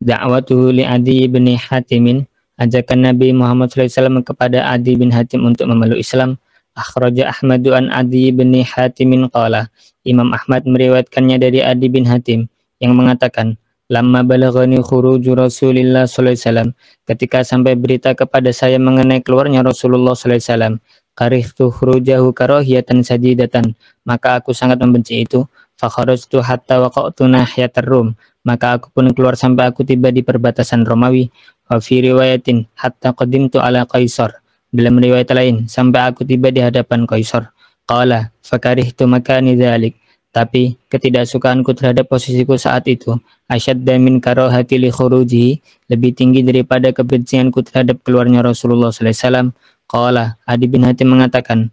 Da'watuhu li Adi bin Hatimin, ajakan Nabi Muhammad SAW kepada Adi bin Hatim untuk memeluk Islam. Akhraja Ahmadu an Adi bin Hatimin qala, Imam Ahmad meriwayatkannya dari Adi bin Hatim yang mengatakan, lamma balaghani khuruju Rasulillah sallallahu alaihi wasallam, ketika sampai berita kepada saya mengenai keluarnya Rasulullah sallallahu alaihi wasallam, karihtu khurujahu karahiyatan sadidatan, maka aku sangat membenci itu. Fa kharajtu hatta waqa'tu nahiyatar Rum, maka aku pun keluar sampai aku tiba di perbatasan Romawi. Wa fi riwayatin hatta qadimtu ala Qaisar, dalam riwayat lain sampai aku tiba di hadapan Qaisar. Qala fakarihtu makani dzalik, tapi ketidaksukaanku terhadap posisiku saat itu asyadda min karahati li khurujihi, lebih tinggi daripada kebencianku terhadap keluarnya Rasulullah sallallahu alaihi wasallam. Qala, Adi bin Hatim mengatakan,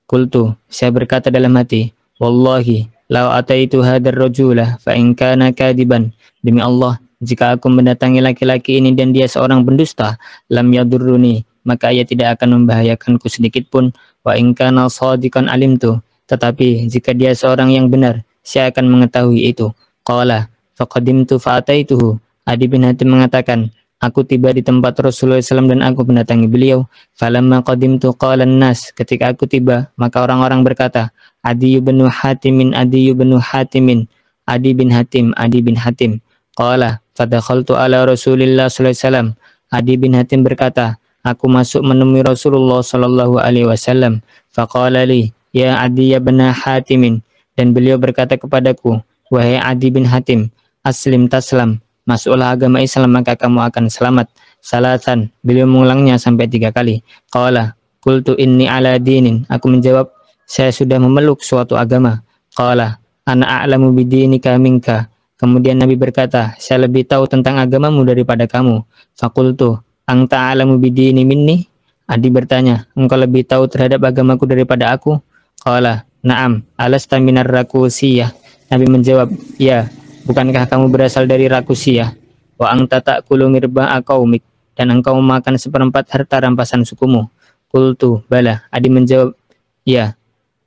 qultu, saya berkata dalam hati, wallahi lau ataitu hadar rajula fa in kana kadiban, demi Allah jika aku mendatangi laki-laki ini dan dia seorang pendusta, lam yadurruni, maka ia tidak akan membahayakanku sedikit pun. Wa in kana shadiqan alimtu, tetapi jika dia seorang yang benar, saya akan mengetahui itu. Qala faqadimtu fa ataituhu, Adi bin Hatim mengatakan, aku tiba di tempat Rasulullah SAW dan aku mendatangi beliau. Falamma qadimtu qala an-nas, ketika aku tiba maka orang-orang berkata, Adi bin Hatimin, Adi bin Hatimin, Adi bin Hatim, Adi bin Hatim. Qala fadakhaltu ala Rasulillah sallallahu alaihi wasallam, Adi bin Hatim berkata, aku masuk menemui Rasulullah sallallahu alaihi wasallam. Faqala li, ya Adi bin Hatimin, dan beliau berkata kepadaku, wahai Adi bin Hatim, aslim taslam, masuklah agama Islam maka kamu akan selamat. Salatan, beliau mengulangnya sampai 3 kali. Qala qultu inni ala dinin, aku menjawab, saya sudah memeluk suatu agama. Qala ana a'lamu bidinika minka, kemudian Nabi berkata, saya lebih tahu tentang agamamu daripada kamu. Faqultu anta a'lamu bidini minni, Adi bertanya, engkau lebih tahu terhadap agamaku daripada aku? Qala na'am alasta minar rakusiyah, Nabi menjawab, ya, bukankah kamu berasal dari Rakusiyah? Wa anta ta'kulu mirba'a qaumik, dan engkau makan 1/4 harta rampasan sukumu. Qultu bala, Adi menjawab, ya.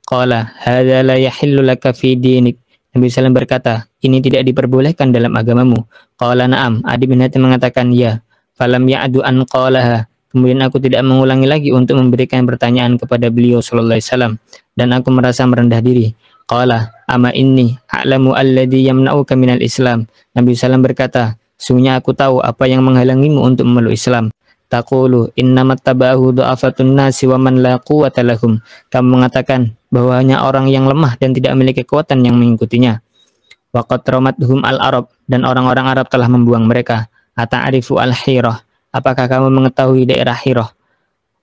Qala hadza la yahillu laka fi dinik, Nabi SAW berkata, ini tidak diperbolehkan dalam agamamu. Qala na'am, Adi bin Hatim mengatakan, ya. Falam ya'du an qalaha, kemudian aku tidak mengulangi lagi untuk memberikan pertanyaan kepada beliau sallallahu alaihi wasallam, dan aku merasa merendah diri. Qala ama inni a'lamu alladhi yamna'uka minal Islam, Nabi SAW berkata, sungguhnya aku tahu apa yang menghalangimu untuk memeluk Islam. Taqulu innamat tabahu du'afatun nasi wa man la quwwata lahum, kamu mengatakan bahwa hanya orang yang lemah dan tidak memiliki kekuatan yang mengikutinya. Wa qad ramathum al-arab, dan orang-orang Arab telah membuang mereka. Ata'rifu al-Hirah, apakah kamu mengetahui daerah Hirah?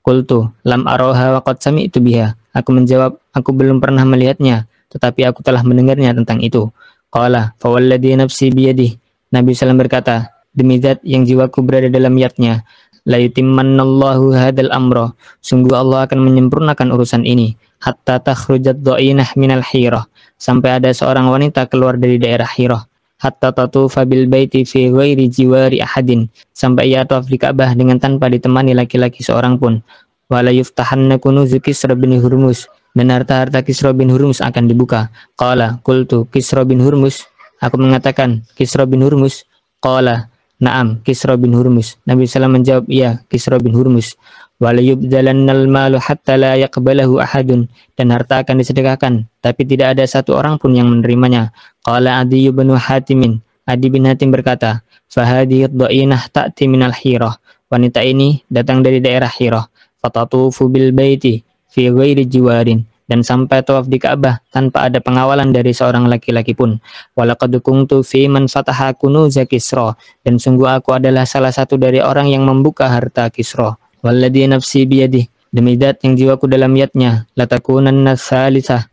Qultu lam araha wa qad sami'tu biha, aku menjawab, aku belum pernah melihatnya, tetapi aku telah mendengarnya tentang itu. Qala fa walladhi nafsi biyadihi, Nabi SAW berkata, demi zat yang jiwaku berada dalam yatnya, la yutimmannallahu hadzal amra, sungguh Allah akan menyempurnakan urusan ini, hatta takhrujat dha'inah minal Hirah, sampai ada seorang wanita keluar dari daerah Hirah, hatta tatufa bil baiti fi ghairi jiwari ahadin, sampai ia tawaf di Ka'bah dengan tanpa ditemani laki-laki seorang pun. Wala yuftahanna kunuzu Kisra bin Hurmuz, dan harta-harta Kisra bin Hurmuz akan dibuka. Qala qultu Kisra bin Hurmuz, aku mengatakan Kisra bin Hurmuz. Qala na'am Kisra bin Hurmuz, Nabi SAW menjawab, iya Kisra bin Hurmuz. Wala yubdalannal malu hatta la yaqbalahu ahadun, dan harta akan disedekahkan tapi tidak ada satu orang pun yang menerimanya. Qala Adi bin Hatimin, Adi bin Hatim berkata, fahadhihi dha'inah ta'ti minal Hirah, wanita ini datang dari daerah Hirah. Fatatufu bil baiti fi ghairi jiwarin, dan sampai tawaf di Ka'bah tanpa ada pengawalan dari seorang laki-laki pun. Walaqad kuntu fi man fataha kunuza Kisra, dan sungguh aku adalah salah satu dari orang yang membuka harta Kisra. Walladhi nafsi biyadih, demi zat yang jiwaku dalam yatnya, latakunanna salisah,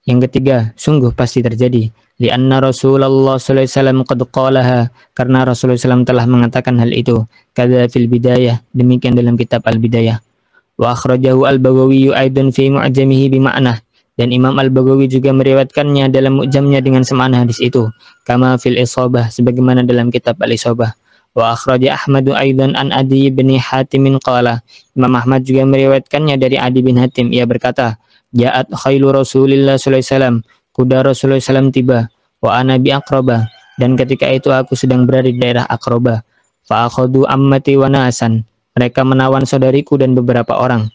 yang ketiga sungguh pasti terjadi. Lianna Rasulullah sallallahu alaihi wasallam qad qalaha, karena Rasulullah SAW telah mengatakan hal itu. Kadza fil bidayah, demikian dalam kitab Al-Bidayah. Wa akhrajahu al-Baghawi aidan fi mu'jamihi bi ma'nah, dan Imam Al-Baghawi juga meriwayatkannya dalam mu'jamnya dengan semakna hadis itu, kama fil Isabah, sebagaimana dalam kitab Al-Isabah. Wa akhraja Ahmadu aidan an Adi bin Hatim qala, Imam Ahmad juga meriwayatkannya dari Adi bin Hatim, ia berkata, ja'at khailu Rasulillah sallallahu alaihi wasallam, kuda Rasulullah SAW tiba, wa ana bi aqraba, dan ketika itu aku sedang berada di daerah Aqrabah. Fa akhadhu ammati wa nasan. Mereka menawan saudariku dan beberapa orang.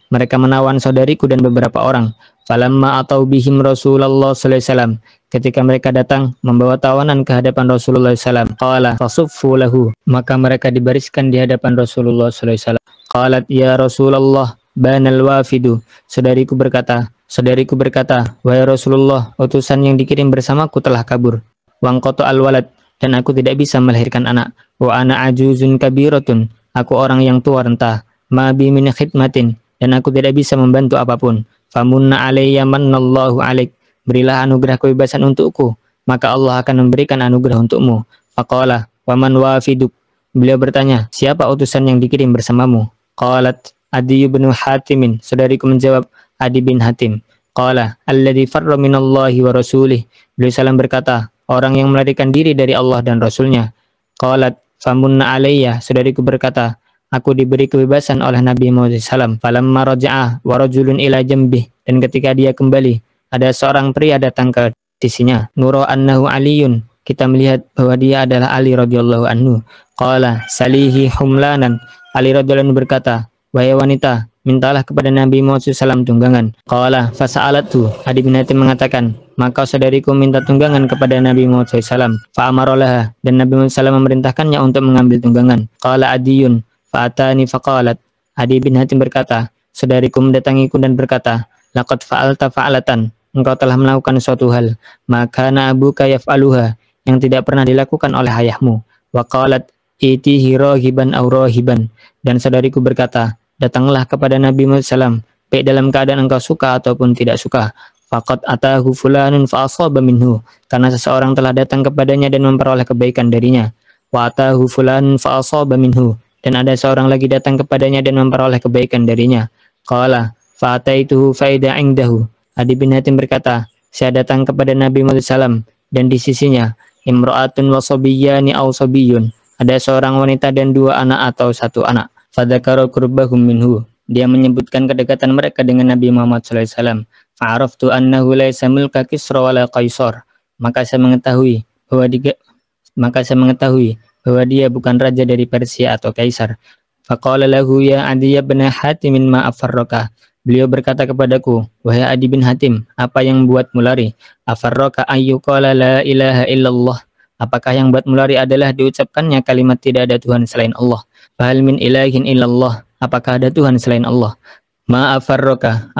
Falamma atau bihim Rasulullah sallallahu alaihi wasallam. Ketika mereka datang membawa tawanan ke hadapan Rasulullah sallallahu alaihi wasallam, qala fasuffu lahu. Maka mereka dibariskan di hadapan Rasulullah sallallahu alaihi wasallam. Qalat ya Rasulullah banal wafidu. Saudariku berkata, wahai Rasulullah, utusan yang dikirim bersamaku telah kabur. Wangqatu al-walad, dan aku tidak bisa melahirkan anak. Wa ana ajuzun kabiratun, aku orang yang tua renta. Ma bi min khidmatin, dan aku tidak bisa membantu apapun. Famunna alayya mannallahu alaik, berilah anugerah kebebasan untukku, maka Allah akan memberikan anugerah untukmu. Faqala wa man wafiduk, beliau bertanya, siapa utusan yang dikirim bersamamu? Qalat Adi bin Hatimin, saudariku menjawab, Adi bin Hatim. Qala alladhi farra minallahi wa rasulih, beliau salam berkata, orang yang melarikan diri dari Allah dan Rasulnya. Qalat famunna alayya, saudariku berkata, aku diberi kebebasan oleh Nabi Muhammad SAW. Falamma raja'ah wa rajulun ila jambih, dan ketika dia kembali, ada seorang pria datang ke sisinya. Nuro annahu aliyun, kita melihat bahwa dia adalah Ali radhiyallahu anhu. Qala salihi humlanan, Ali radhiyallahu anhu berkata, wahai wanita, mintalah kepada Nabi Muhammad SAW tunggangan. Qala fasa'alatu, Adi bin Hatim mengatakan, maka saudariku minta tunggangan kepada Nabi Muhammad SAW. Fa'amarolaha, dan Nabi Muhammad SAW memerintahkannya untuk mengambil tunggangan. Qala Adiyun fa'atani faqalat, Adi bin Hatim berkata, saudariku mendatangiku dan berkata, laqad fa'alta fa'alatan, engkau telah melakukan suatu hal, maka abuka yaf'aluha, yang tidak pernah dilakukan oleh ayahmu. Wa qalat itihi rahiban aw rahiban, dan saudariku berkata, datanglah kepada Nabi Muhammad SAW, baik dalam keadaan engkau suka ataupun tidak suka. Faqad atahu fulanun fa'asaba minhu, karena seseorang telah datang kepadanya dan memperoleh kebaikan darinya. Wa atahu fulanun fa'asaba minhu, dan ada seorang lagi datang kepadanya dan memperoleh kebaikan darinya. Qala fa'ataituhu fa'ida indahu, Adi bin Hatim berkata, saya datang kepada Nabi Muhammad SAW, dan di sisinya imra'atun wa sabiyyani aw sabiyyun, ada seorang wanita dan dua anak atau satu anak. Fadzakara qurbahum minhu, dia menyebutkan kedekatan mereka dengan Nabi Muhammad SAW. Fa'araftu annahu laysa mulka Kisra wala Qaisar, maka saya mengetahui bahwa dia bukan raja dari Persia atau Kaisar. Faqala lahu ya Adi bin Hatim ma afarraka, beliau berkata kepadaku, wahai Adi bin Hatim, apa yang membuatmu lari? Afarraka ayyuqala la ilaha illallah, apakah yang buatmu lari adalah diucapkannya kalimat tidak ada Tuhan selain Allah. Fahal min ilahin illallah, apakah ada Tuhan selain Allah? Ma afarraka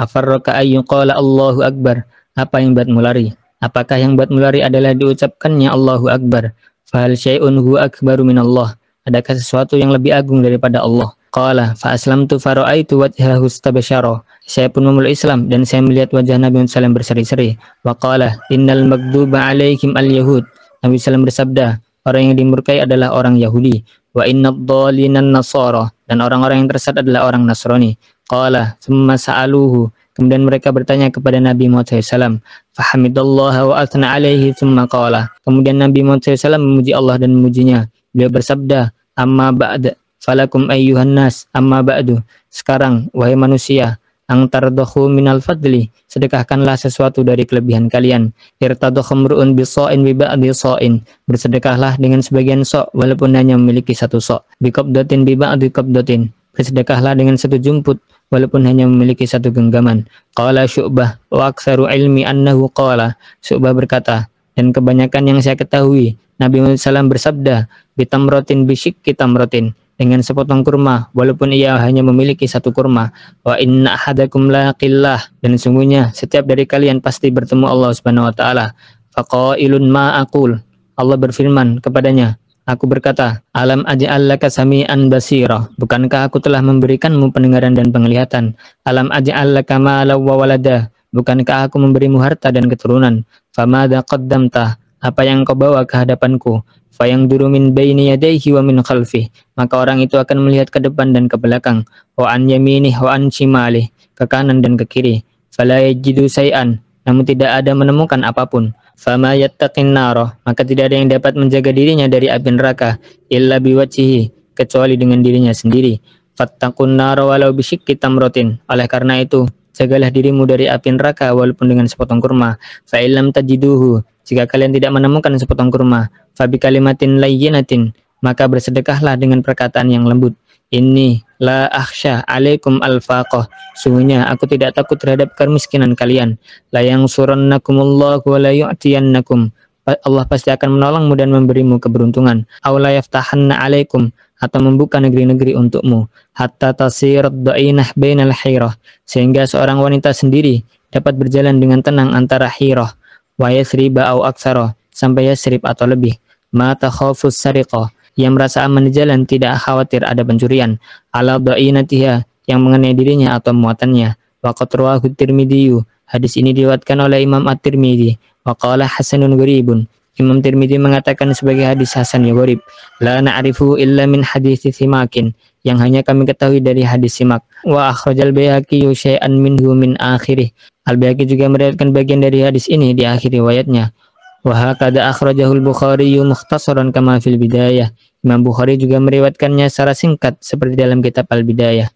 ayyuqala Allahu akbar, apa yang buatmu lari? Apakah yang buatmu lari adalah diucapkannya Allahu akbar? Fahal syai'un huwa akbaru min Allah, adakah sesuatu yang lebih agung daripada Allah? Qala fa aslamtu fa ra'aitu wajhahu istabasyara, saya pun memeluk Islam dan saya melihat wajah Nabi Muhammad SAW berseri-seri. Wa qala innal maghduba alaihim al-yahud, Nabi SAW bersabda, orang yang dimurkai adalah orang Yahudi. Wa innad dhalinan nasara, dan orang-orang yang tersesat adalah orang Nasrani. Qala thumma sa'aluhu, kemudian mereka bertanya kepada Nabi Muhammad SAW. Fahamidallaha wa athna alaihi thumma qala, kemudian Nabi Muhammad SAW memuji Allah dan memujinya. Beliau bersabda, amma ba'd falakum ayyuhan nas, amma ba'du, sekarang wahai manusia, ang tardakhu minal fadli, sedekahkanlah sesuatu dari kelebihan kalian. Irtadhu khamru'un bisa'in bi ba'di sa'in, bersedekahlah dengan sebagian sok walaupun hanya memiliki satu sok. Bi qabdatin bi ba'di qabdatin, bersedekahlah dengan satu jumput walaupun hanya memiliki satu genggaman. Qala Syu'bah wa aktsaru ilmi annahu qala, Syu'bah berkata, dan kebanyakan yang saya ketahui, Nabi Muhammad SAW bersabda, bitamrotin bisyikki tamrotin, dengan sepotong kurma walaupun ia hanya memiliki satu kurma. Wa inna ahadakum laqillah, dan sungguhnya setiap dari kalian pasti bertemu Allah Subhanahu wa taala. Faqailun ma aqul, Allah berfirman kepadanya, aku berkata, alam aj'al laka sami'an basira, bukankah aku telah memberikanmu pendengaran dan penglihatan? Alam aj'al laka malan wa walada, bukankah aku memberimu harta dan keturunan? Famadza qaddamta, apa yang kau bawa ke hadapanku? Fayang durumin baini yadayhi wa min khalfih, maka orang itu akan melihat ke depan dan ke belakang. Wa an yaminih wa an shimalih, ke kanan dan ke kiri. Fala yajidu say'an, namun tidak ada menemukan apapun. Fama yattaqin nara, maka tidak ada yang dapat menjaga dirinya dari api neraka illa biwajhihi, kecuali dengan dirinya sendiri. Fattaqun nara walau bisyikki tamratin, oleh karena itu jagalah dirimu dari api neraka walaupun dengan sepotong kurma. Fa illam tajiduhu, jika kalian tidak menemukan sepotong kurma, fa bi kalimatin layyinatin, maka bersedekahlah dengan perkataan yang lembut. Inni la akhsha alaikum al-faqah, sungguhnya aku tidak takut terhadap kemiskinan kalian. La yansurannakumullahu wa la yu'tiyannakum, Allah pasti akan menolongmu dan memberimu keberuntungan. Aw la yaftahanna alaikum, atau membuka negeri-negeri untukmu. Hatta tasirat da'inah bainal hirah, sehingga seorang wanita sendiri dapat berjalan dengan tenang antara Hirah wa Yathriba aw aksara, sampai Yasrib atau lebih. Ma takhafus sariqah, yang merasa aman di jalan tidak khawatir ada pencurian. Ala da'inatiha, yang mengenai dirinya atau muatannya. Wa qad rawahu Tirmidzi, hadis ini diriwayatkan oleh Imam At-Tirmidzi. Wa qala hasanun gharibun, Imam Tirmidzi mengatakan sebagai hadis hasan yang gharib. La na'rifu illa min hadits Simakin, yang hanya kami ketahui dari hadis Simak. Wa akhrajal Baihaqi syai'an minhu min akhirih, Al-Baihaqi juga meriwayatkan bagian dari hadis ini di akhir riwayatnya. Wa hakadha akhrajahul Bukhari mukhtasaran kama fil bidayah, Imam Bukhari juga meriwayatkannya secara singkat seperti dalam kitab Al-Bidayah.